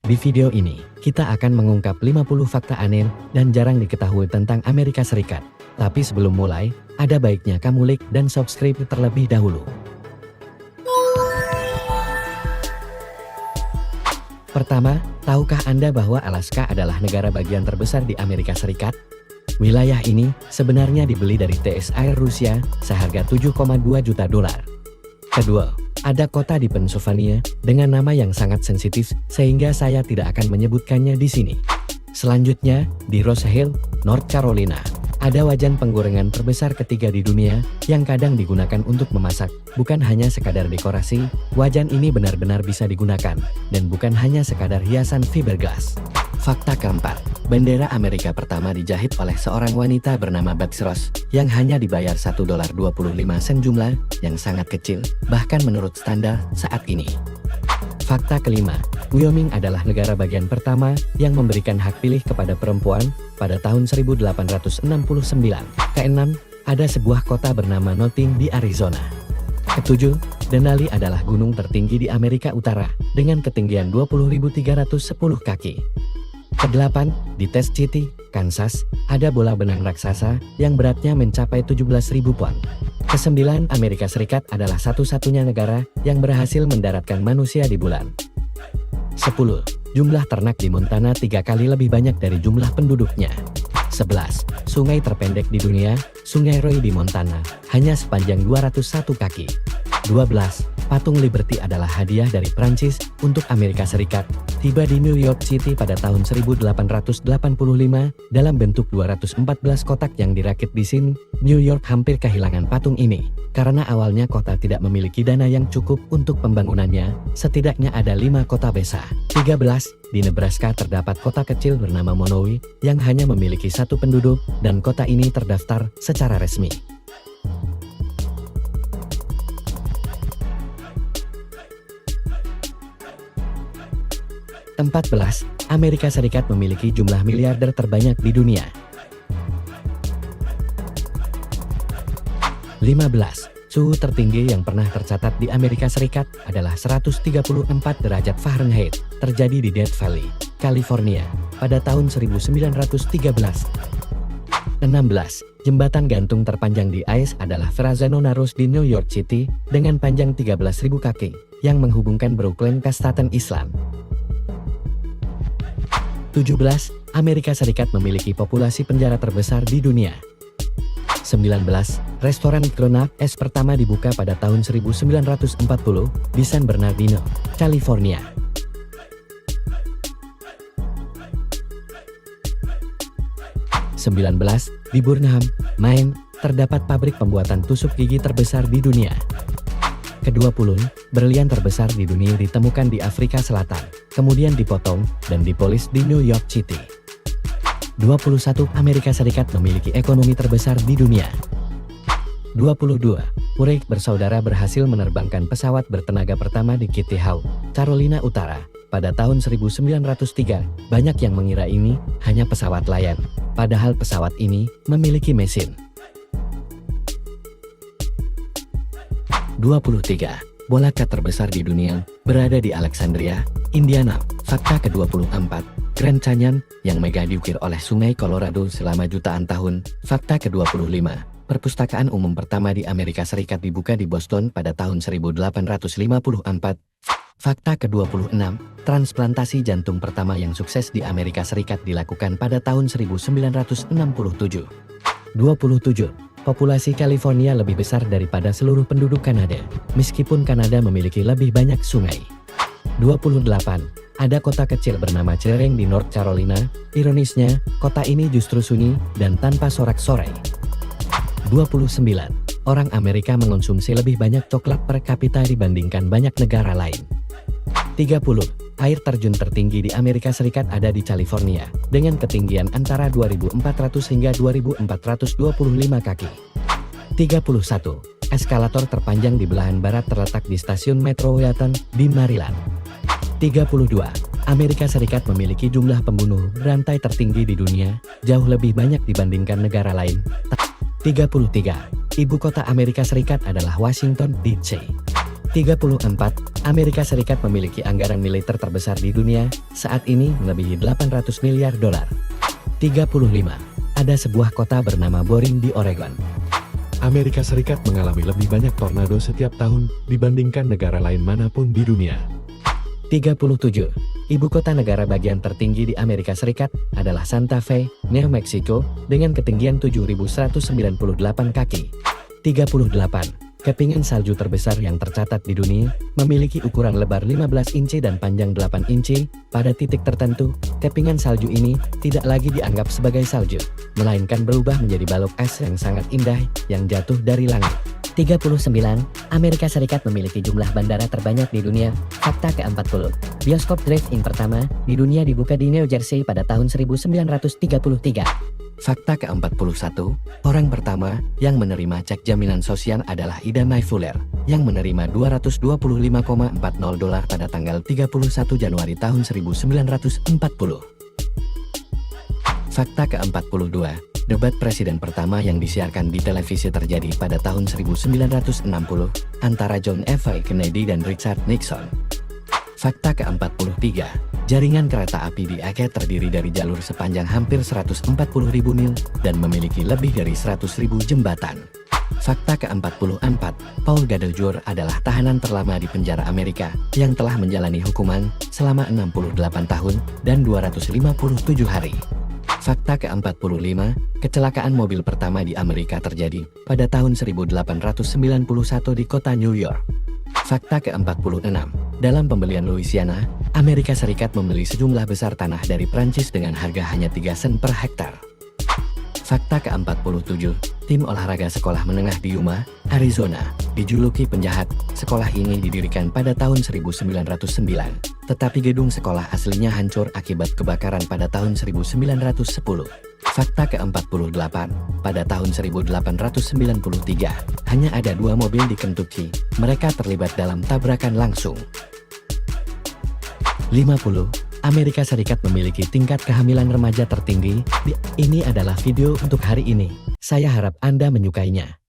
Di video ini, kita akan mengungkap 50 fakta aneh dan jarang diketahui tentang Amerika Serikat. Tapi sebelum mulai, ada baiknya kamu like dan subscribe terlebih dahulu. Pertama, tahukah Anda bahwa Alaska adalah negara bagian terbesar di Amerika Serikat? Wilayah ini sebenarnya dibeli dari TSR Rusia seharga 7,2 juta dolar. Kedua, ada kota di Pennsylvania dengan nama yang sangat sensitif sehingga saya tidak akan menyebutkannya di sini. Selanjutnya, di Rose Hill, North Carolina, ada wajan penggorengan terbesar ketiga di dunia yang kadang digunakan untuk memasak. Bukan hanya sekadar dekorasi, wajan ini benar-benar bisa digunakan dan bukan hanya sekadar hiasan fiberglass. Fakta keempat, bendera Amerika pertama dijahit oleh seorang wanita bernama Betsy Ross yang hanya dibayar $1.25 jumlah yang sangat kecil, bahkan menurut standar saat ini. Fakta kelima, Wyoming adalah negara bagian pertama yang memberikan hak pilih kepada perempuan pada tahun 1869. Keenam, ada sebuah kota bernama Notting di Arizona. Ketujuh, Denali adalah gunung tertinggi di Amerika Utara dengan ketinggian 20.310 kaki. Kedelapan, di Test City, Kansas, ada bola benang raksasa yang beratnya mencapai 17.000 pon. Kesembilan, Amerika Serikat adalah satu-satunya negara yang berhasil mendaratkan manusia di bulan. 10. Jumlah ternak di Montana 3 kali lebih banyak dari jumlah penduduknya. 11. Sungai terpendek di dunia, Sungai Roy di Montana, hanya sepanjang 201 kaki. 12. Patung Liberty adalah hadiah dari Prancis untuk Amerika Serikat, tiba di New York City pada tahun 1885 dalam bentuk 214 kotak yang dirakit di sini. New York hampir kehilangan patung ini, karena awalnya kota tidak memiliki dana yang cukup untuk pembangunannya. Setidaknya ada 5 kota besar. 13. Di Nebraska terdapat kota kecil bernama Monowi yang hanya memiliki 1 penduduk dan kota ini terdaftar secara resmi. Empat belas, Amerika Serikat memiliki jumlah miliarder terbanyak di dunia. 15. Suhu tertinggi yang pernah tercatat di Amerika Serikat adalah 134 derajat Fahrenheit, terjadi di Death Valley, California, pada tahun 1913. 16. Jembatan gantung terpanjang di AS adalah Verrazano Narrows di New York City dengan panjang 13.000 kaki, yang menghubungkan Brooklyn ke Staten Island. 17. Amerika Serikat memiliki populasi penjara terbesar di dunia. 19. Restoran Micronauts pertama dibuka pada tahun 1940 di San Bernardino, California. 19. Di Burnham, Maine, terdapat pabrik pembuatan tusuk gigi terbesar di dunia. Ke-20, berlian terbesar di dunia ditemukan di Afrika Selatan, kemudian dipotong dan dipolis di New York City. 21, Amerika Serikat memiliki ekonomi terbesar di dunia. 22, Wright bersaudara berhasil menerbangkan pesawat bertenaga pertama di Kitty Hawk, Carolina Utara, pada tahun 1903. Banyak yang mengira ini hanya pesawat layar, padahal pesawat ini memiliki mesin. 23. Bola cat terbesar di dunia berada di Alexandria, Indiana. Fakta ke-24. Grand Canyon yang mega diukir oleh Sungai Colorado selama jutaan tahun. Fakta ke-25. Perpustakaan umum pertama di Amerika Serikat dibuka di Boston pada tahun 1854. Fakta ke-26. Transplantasi jantung pertama yang sukses di Amerika Serikat dilakukan pada tahun 1967. 27. Populasi California lebih besar daripada seluruh penduduk Kanada, meskipun Kanada memiliki lebih banyak sungai. 28. Ada kota kecil bernama Cereng di North Carolina. Ironisnya, kota ini justru sunyi dan tanpa sorak-sorai. 29. Orang Amerika mengonsumsi lebih banyak coklat per kapita dibandingkan banyak negara lain. 30. Air terjun tertinggi di Amerika Serikat ada di California, dengan ketinggian antara 2.400 hingga 2.425 kaki. 31. Eskalator terpanjang di belahan barat terletak di stasiun Metro Wheaton di Maryland. 32. Amerika Serikat memiliki jumlah pembunuh berantai tertinggi di dunia, jauh lebih banyak dibandingkan negara lain. 33. Ibu kota Amerika Serikat adalah Washington, D.C. 34. Amerika Serikat memiliki anggaran militer terbesar di dunia, saat ini melebihi 800 miliar dolar. 35. Ada sebuah kota bernama Boring di Oregon. Amerika Serikat mengalami lebih banyak tornado setiap tahun dibandingkan negara lain manapun di dunia. 37. Ibu kota negara bagian tertinggi di Amerika Serikat adalah Santa Fe, New Mexico, dengan ketinggian 7.198 kaki. 38. Kepingan salju terbesar yang tercatat di dunia, memiliki ukuran lebar 15 inci dan panjang 8 inci. Pada titik tertentu, kepingan salju ini tidak lagi dianggap sebagai salju, melainkan berubah menjadi balok es yang sangat indah yang jatuh dari langit. 39. Amerika Serikat memiliki jumlah bandara terbanyak di dunia. Fakta ke-40. Bioskop drive-in pertama di dunia dibuka di New Jersey pada tahun 1933. Fakta ke-41, orang pertama yang menerima cek jaminan sosial adalah Ida Mae Fuller, yang menerima $225,40 pada tanggal 31 Januari tahun 1940. Fakta ke-42, debat presiden pertama yang disiarkan di televisi terjadi pada tahun 1960 antara John F. Kennedy dan Richard Nixon. Fakta ke-43, jaringan kereta api di Aceh terdiri dari jalur sepanjang hampir 140.000 mil dan memiliki lebih dari 100.000 jembatan. Fakta ke-44, Paul Gadojur adalah tahanan terlama di penjara Amerika yang telah menjalani hukuman selama 68 tahun dan 257 hari. Fakta ke-45, kecelakaan mobil pertama di Amerika terjadi pada tahun 1891 di kota New York. Fakta ke-46, dalam pembelian Louisiana, Amerika Serikat membeli sejumlah besar tanah dari Prancis dengan harga hanya 3 sen per hektar. Fakta ke-47, tim olahraga sekolah menengah di Yuma, Arizona, dijuluki penjahat. Sekolah ini didirikan pada tahun 1909, tetapi gedung sekolah aslinya hancur akibat kebakaran pada tahun 1910. Fakta ke-48, pada tahun 1893, hanya ada 2 mobil di Kentucky. Mereka terlibat dalam tabrakan langsung. 50. Amerika Serikat memiliki tingkat kehamilan remaja tertinggi. Ini adalah video untuk hari ini. Saya harap Anda menyukainya.